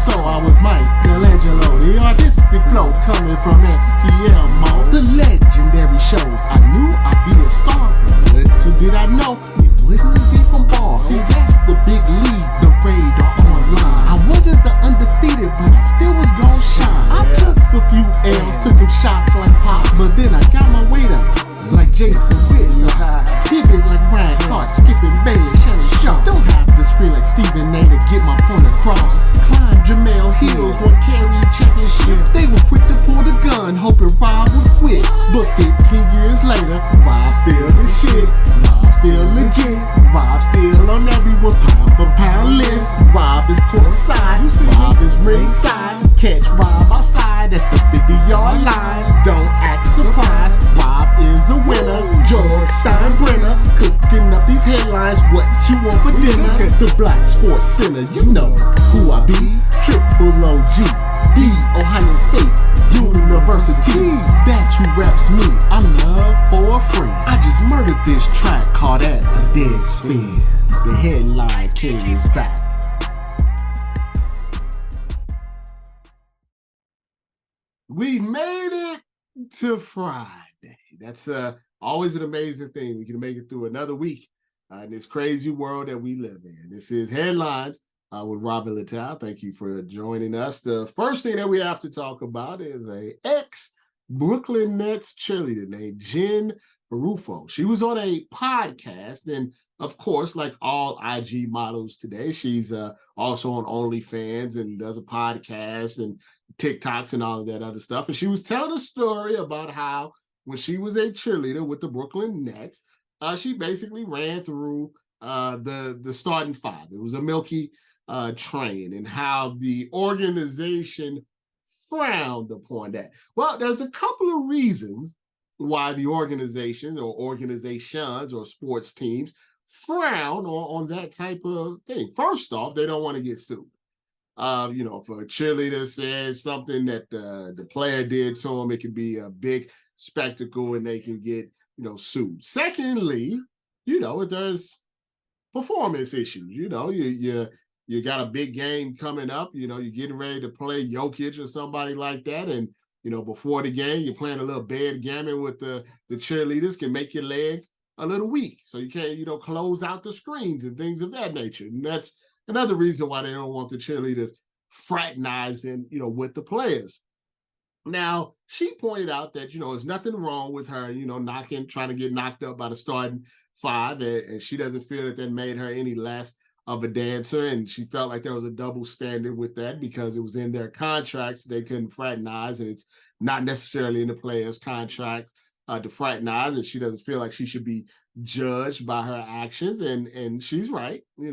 So I was Michelangelo, the artistic flow coming from STL mode. The legendary shows, I knew I'd be a star, but little did I know it wouldn't be from bars. See, that's the big league, the radar online. I wasn't the undefeated, but I still was gon' shine. I took a few L's, took them shots like Pop, but then I got my weight up like Jason Whitlock. Pivot like Brian Clark, skipping Bailey, Shannon Sharp. Don't have to scream like Stephen A to get my point across. Climb Jamel Hills, won carry championships. They were quick to pull the gun, hoping Rob would quit. But 15 years later, Rob's still the shit. Rob's still legit. Rob's still on everyone's pound for pound list. Rob is courtside, Rob is ringside. Catch Rob outside at the 50-yard line. Don't act surprised, Rob is a winner. George Steinbrenner cooking up these headlines. What you want for dinner? The Black Sports Center, you know who I be. Triple OG, the Ohio State University. That's who reps me. I love for a friend. I just murdered this track, call that a dead spin. The headline king is back. We made it to Friday. That's always an amazing thing. We can make it through another week in this crazy world that we live in. This is Headlines with Robert Littal. Thank you for joining us. The first thing that we have to talk about is a ex-Brooklyn Nets cheerleader named Jen Renfu. She was on a podcast, and of course, like all IG models today, she's also on OnlyFans and does a podcast and TikToks and all of that other stuff. And she was telling a story about how when she was a cheerleader with the Brooklyn Nets, she basically ran through the starting five. It was a milky train, and how the organization frowned upon that. Well, there's a couple of reasons why the organizations or organizations or sports teams frown on that type of thing. First off, they don't want to get sued. If a cheerleader says something that the player did to them, it could be a big spectacle and they can get, sued. Secondly, if there's performance issues, you got a big game coming up, you're getting ready to play Jokic or somebody like that. And, before the game, you're playing a little backgammon with the cheerleaders, can make your legs a little weak. So you can't, close out the screens and things of that nature. And that's another reason why they don't want the cheerleaders fraternizing, with the players. Now, she pointed out that, there's nothing wrong with her, trying to get knocked up by the starting five. And she doesn't feel that made her any less of a dancer. And she felt like there was a double standard with that because it was in their contracts. They couldn't fraternize, and it's not necessarily in the players' contracts to fraternize. And she doesn't feel like she should be judged by her actions. And she's right. You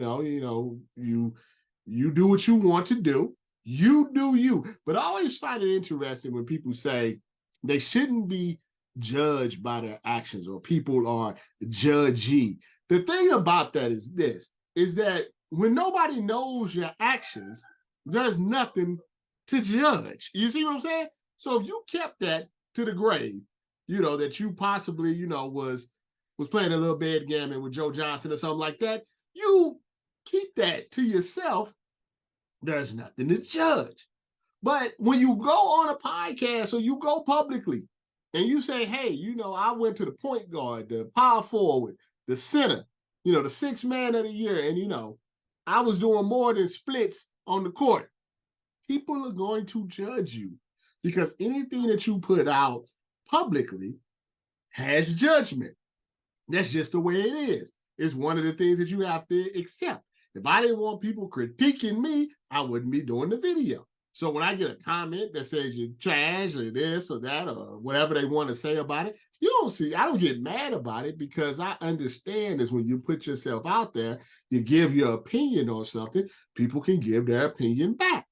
do what you want to do. You do you. But I always find it interesting when people say they shouldn't be judged by their actions or people are judgy. The thing about that is this, is that when nobody knows your actions, there's nothing to judge. You see what I'm saying? So if you kept that to the grave, that you possibly, was playing a little backgammon with Joe Johnson or something like that, you keep that to yourself. There's nothing to judge. But when you go on a podcast or you go publicly and you say, hey, I went to the point guard, the power forward, the center, the sixth man of the year, and, I was doing more than splits on the court, people are going to judge you because anything that you put out publicly has judgment. That's just the way it is. It's one of the things that you have to accept. If I didn't want people critiquing me, I wouldn't be doing the video. So when I get a comment that says you're trash or this or that or whatever they want to say about it, I don't get mad about it because I understand is when you put yourself out there, you give your opinion on something, people can give their opinion back.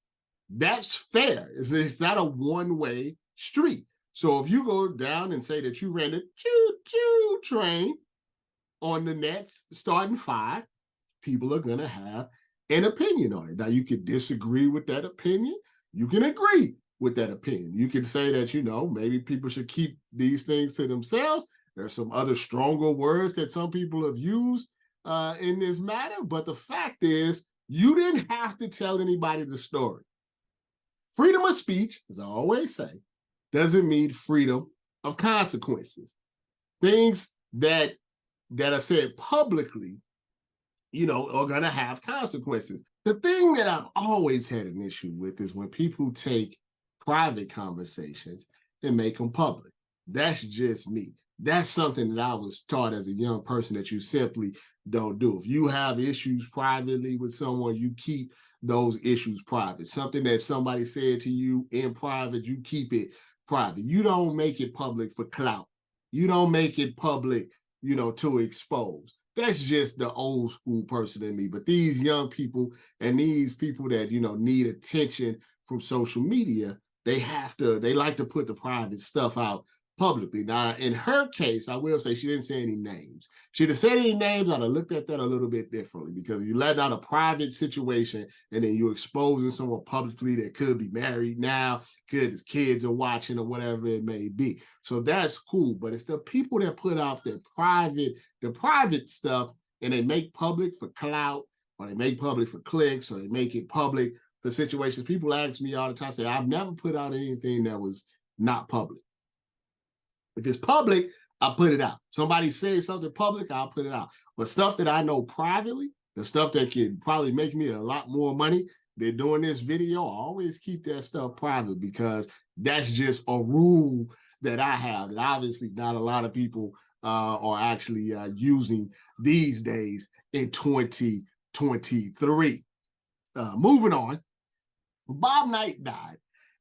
That's fair. It's not a one-way street. So if you go down and say that you ran a choo-choo train on the Nets starting five, people are going to have an opinion on it. Now, you could disagree with that opinion. You can agree with that opinion. You can say that, maybe people should keep these things to themselves. There's some other stronger words that some people have used in this matter. But the fact is, you didn't have to tell anybody the story. freedom of speech, as I always say, doesn't mean freedom of consequences. Things that are said publicly, are going to have consequences. The thing that I've always had an issue with is when people take private conversations and make them public. That's just me. That's something that I was taught as a young person that you simply don't do. If you have issues privately with someone, you keep those issues private. Something that somebody said to you in private, you keep it private. You don't make it public for clout. You don't make it public, to expose. That's just the old school person in me. But these young people and these people that, need attention from social media, they like to put the private stuff out publicly. Now, in her case, I will say she didn't say any names. She'd have said any names, I'd have looked at that a little bit differently, because you let out a private situation and then you're exposing someone publicly that could be married now, could his kids are watching or whatever it may be. So that's cool. But it's the people that put out the private stuff and they make public for clout, or they make public for clicks, or they make it public for situations. People ask me all the time, say, I've never put out anything that was not public. If it's public, I'll put it out. Somebody says something public, I'll put it out. But stuff that I know privately, the stuff that could probably make me a lot more money than doing this video, I always keep that stuff private, because that's just a rule that I have that obviously not a lot of people are actually using these days in 2023. Moving on, Bob Knight died,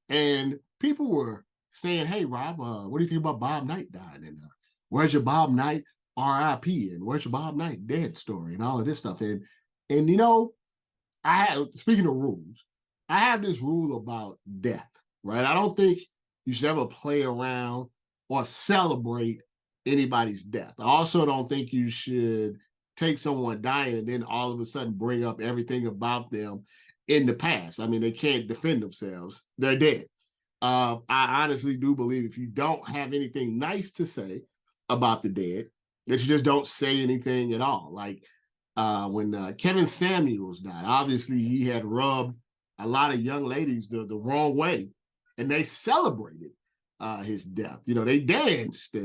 and people were saying, hey, Rob, what do you think about Bob Knight dying? And where's your Bob Knight RIP? And where's your Bob Knight dead story? And all of this stuff. And speaking of rules, I have this rule about death, right? I don't think you should ever play around or celebrate anybody's death. I also don't think you should take someone dying and then all of a sudden bring up everything about them in the past. I mean, they can't defend themselves. They're dead. I honestly do believe if you don't have anything nice to say about the dead, that you just don't say anything at all. Like when Kevin Samuels died, obviously he had rubbed a lot of young ladies the wrong way, and they celebrated his death. They danced,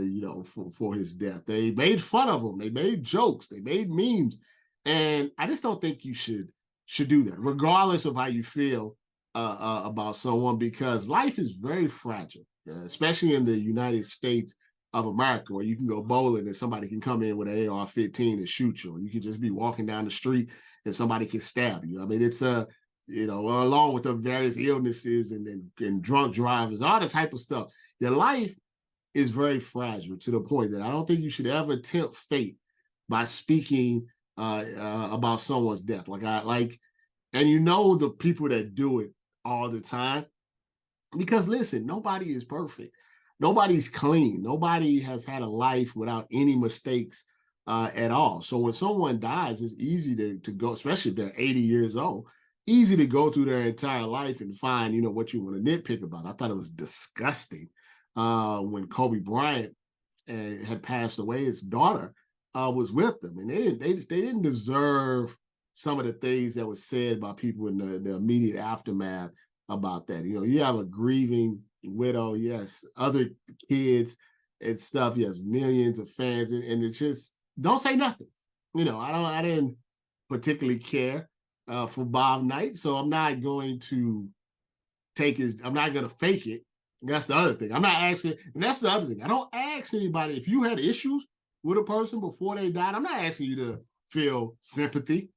for his death. They made fun of him. They made jokes. They made memes. And I just don't think you should do that, regardless of how you feel about someone, because life is very fragile, especially in the United States of America, where you can go bowling and somebody can come in with an AR-15 and shoot you, or you can just be walking down the street and somebody can stab you. I mean, it's along with the various illnesses and drunk drivers, all the type of stuff. Your life is very fragile, to the point that I don't think you should ever tempt fate by speaking about someone's death. And the people that do it all the time, because listen, nobody is perfect. Nobody's clean. Nobody has had a life without any mistakes at all. So when someone dies, it's easy to go, especially if they're 80 years old, easy to go through their entire life and find, what you want to nitpick about. I thought it was disgusting when Kobe Bryant had passed away. His daughter was with them, and they didn't deserve some of the things that was said by people in the immediate aftermath about that. You have a grieving widow, yes, other kids and stuff, yes, millions of fans, and it just don't say nothing. I didn't particularly care for Bob Knight, so I'm not going to I'm not going to fake it. That's the other thing. I'm not asking, and that's the other thing. I don't ask anybody, if you had issues with a person before they died, I'm not asking you to feel sympathy.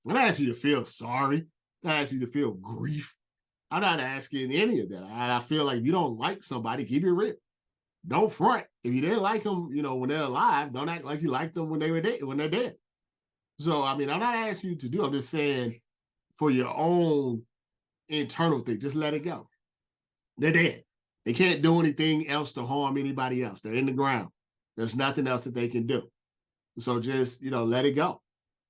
I'm not asking you to feel sorry. I'm not asking you to feel grief. I'm not asking any of that. I feel like if you don't like somebody, keep it real. Don't front. If you didn't like them, when they're alive, don't act like you liked them when they're dead. So, I mean, I'm not asking you to do. I'm just saying, for your own internal thing, just let it go. They're dead. They can't do anything else to harm anybody else. They're in the ground. There's nothing else that they can do. So just, let it go.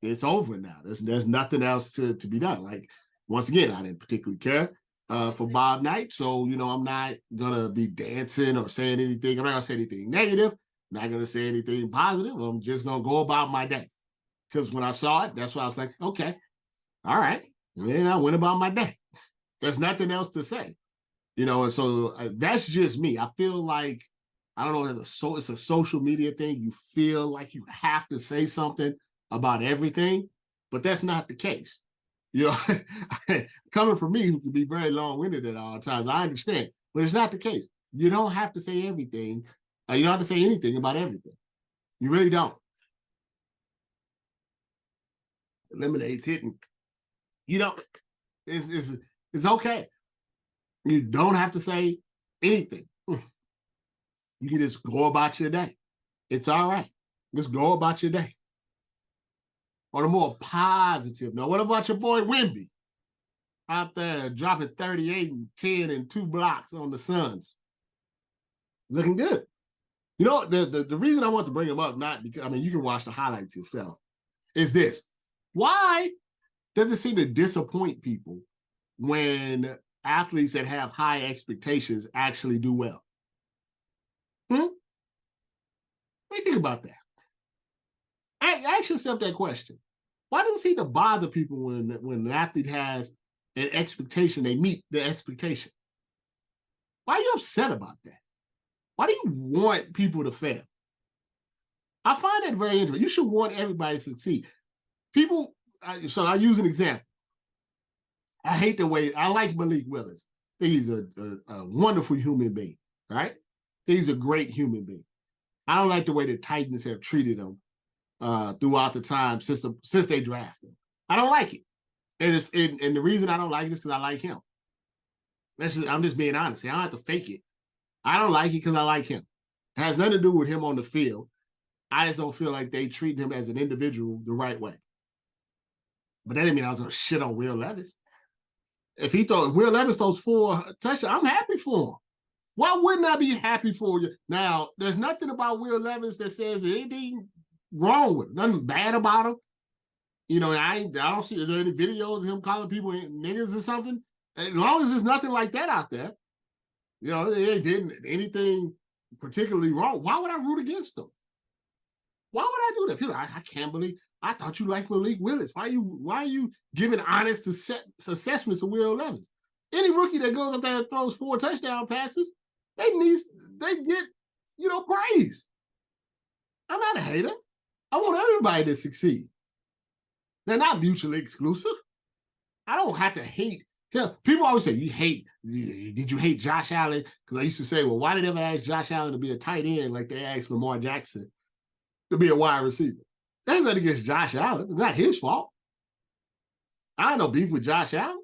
It's over now. There's nothing else to be done. Like, once again, I didn't particularly care for Bob Knight. So, I'm not going to be dancing or saying anything. I'm not going to say anything negative. I'm not going to say anything positive. I'm just going to go about my day. Because when I saw it, that's why I was like, okay, all right. And then I went about my day. There's nothing else to say. And so that's just me. I feel like, I don't know, it's a social media thing. You feel like you have to say something about everything, but that's not the case. You know, coming from me, who can be very long-winded at all times, I understand, but it's not the case. You don't have to say everything. You don't have to say anything about everything. You really don't. Eliminates hitting. You don't. It's okay. You don't have to say anything. You can just go about your day. It's all right. Just go about your day. On a more positive note, what about your boy Wemby? Out there dropping 38 and 10 and 2 blocks on the Suns. Looking good. The reason I want to bring him up, not because, I mean, you can watch the highlights yourself, is this. Why does it seem to disappoint people when athletes that have high expectations actually do well? What do you think about that? Ask yourself that question. Why does it seem to bother people when an athlete has an expectation, they meet the expectation? Why are you upset about that? Why do you want people to fail? I find that very interesting. You should want everybody to succeed. People, so I use an example. I hate the way, I like Malik Willis. I think he's a wonderful human being, right? He's a great human being. I don't like the way the Titans have treated him throughout the time since they drafted him. I don't like it. And the reason I don't like it is because I like him. I'm just being honest. I don't have to fake it. I don't like it because I like him. It has nothing to do with him on the field. I just don't feel like they treat him as an individual the right way. But that didn't mean I was going to shit on Will Levis. If Will Levis throws 4 touchdowns, I'm happy for him. Why wouldn't I be happy for you? Now, there's nothing about Will Levis that says anything wrong with him, nothing bad about him. I don't see, is there any videos of him calling people niggas or something? As long as there's nothing like that out there, they didn't anything particularly wrong. Why would I root against them? Why would I do that? People, I can't believe, I thought you liked Malik Willis. Why are you giving honest assessments of Will Levis? Any rookie that goes up there and throws 4 touchdown passes, they get, praise. I'm not a hater. I want everybody to succeed. They're not mutually exclusive. I don't have to hate. People always say, did you hate Josh Allen? Because I used to say, well, why did they ever ask Josh Allen to be a tight end like they asked Lamar Jackson to be a wide receiver? That's not against Josh Allen. It's not his fault. I have no beef with Josh Allen.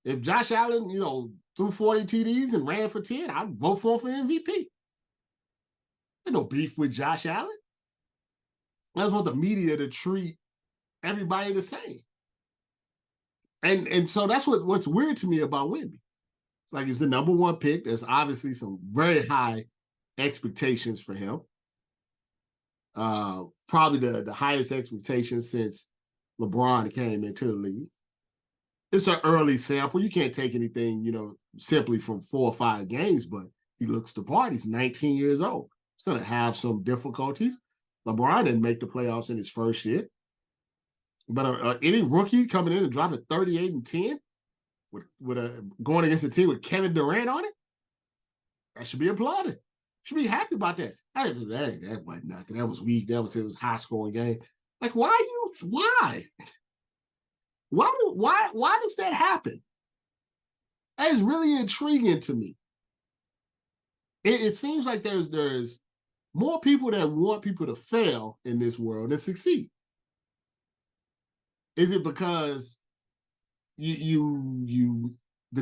If Josh Allen, threw 40 TDs and ran for 10, I'd vote for him for MVP. There's no beef with Josh Allen. I just want the media to treat everybody the same. And so that's what's weird to me about Wemby. It's like he's the number 1 pick. There's obviously some very high expectations for him. Probably the highest expectations since LeBron came into the league. It's an early sample. You can't take anything, simply from 4 or 5 games, but he looks the part. He's 19 years old. He's going to have some difficulties. LeBron didn't make the playoffs in his first year. But any rookie coming in and dropping 38 and 10 with going against a team with Kevin Durant on it, that should be applauded. Should be happy about that. That wasn't nothing. That was weak. It was a high scoring game. Like, why? Why does that happen? That is really intriguing to me. It seems like there's more people that want people to fail in this world than succeed. Is it because the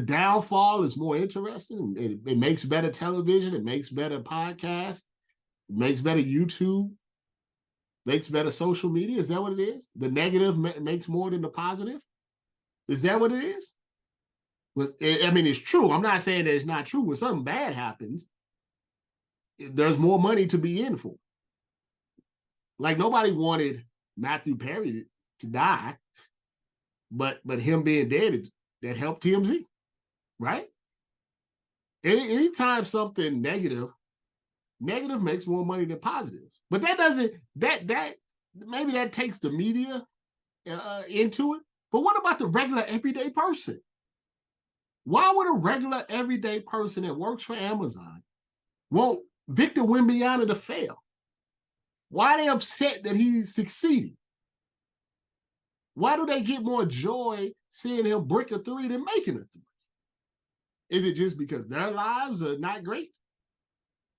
downfall is more interesting? It makes better television. It makes better podcasts. It makes better YouTube. Makes better social media. Is that what it is? The negative makes more than the positive? Is that what it is? I mean, it's true. I'm not saying that it's not true. When something bad happens, there's more money to be in for. Like, nobody wanted Matthew Perry to die, but him being dead, that helped TMZ, right? Anytime something negative makes more money than positive. But that doesn't, maybe that takes the media into it. But what about the regular everyday person? Why would a regular, everyday person that works for Amazon want Victor Wembanyama to fail? Why are they upset that he's succeeding? Why do they get more joy seeing him break a three than making a three? Is it just because their lives are not great?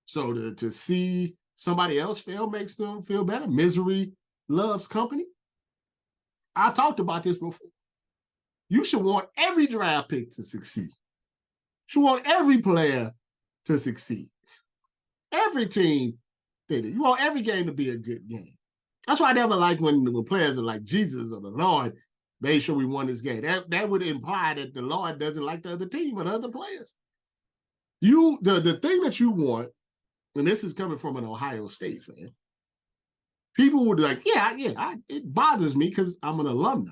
So to see somebody else fail makes them feel better? Misery loves company. I talked about this before. You should want every draft pick to succeed. You should want every player to succeed. Every team, you want every game to be a good game. That's why I never like when players are like Jesus or the Lord made sure we won this game. That would imply that the Lord doesn't like the other team or the other players. The thing that you want, and this is coming from an Ohio State fan, people would be like, it bothers me because I'm an alumni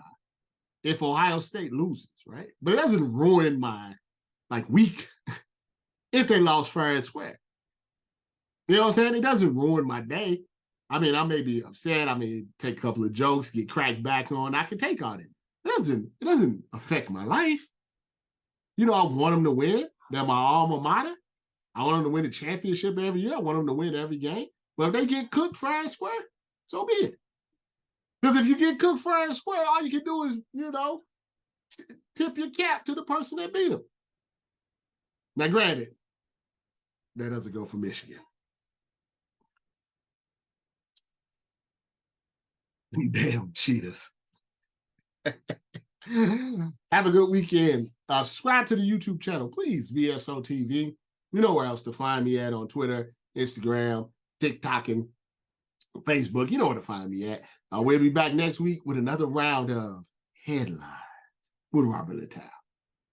if Ohio State loses, right? But it doesn't ruin my week if they lost fair and square. You know what I'm saying? It doesn't ruin my day. I mean, I may be upset. I may take a couple of jokes, get cracked back on. I can take all that. It doesn't affect my life. I want them to win. They're my alma mater. I want them to win the championship every year. I want them to win every game. But if they get cooked fair and square, so be it. Because if you get cooked fair and square, all you can do is, tip your cap to the person that beat them. Now, granted, that doesn't go for Michigan. Damn cheaters. Have a good weekend. Subscribe to the YouTube channel, please. VSO TV. You know where else to find me at on Twitter, Instagram, TikTok, and Facebook. You know where to find me at. We'll be back next week with another round of Headlines with Robert Littal.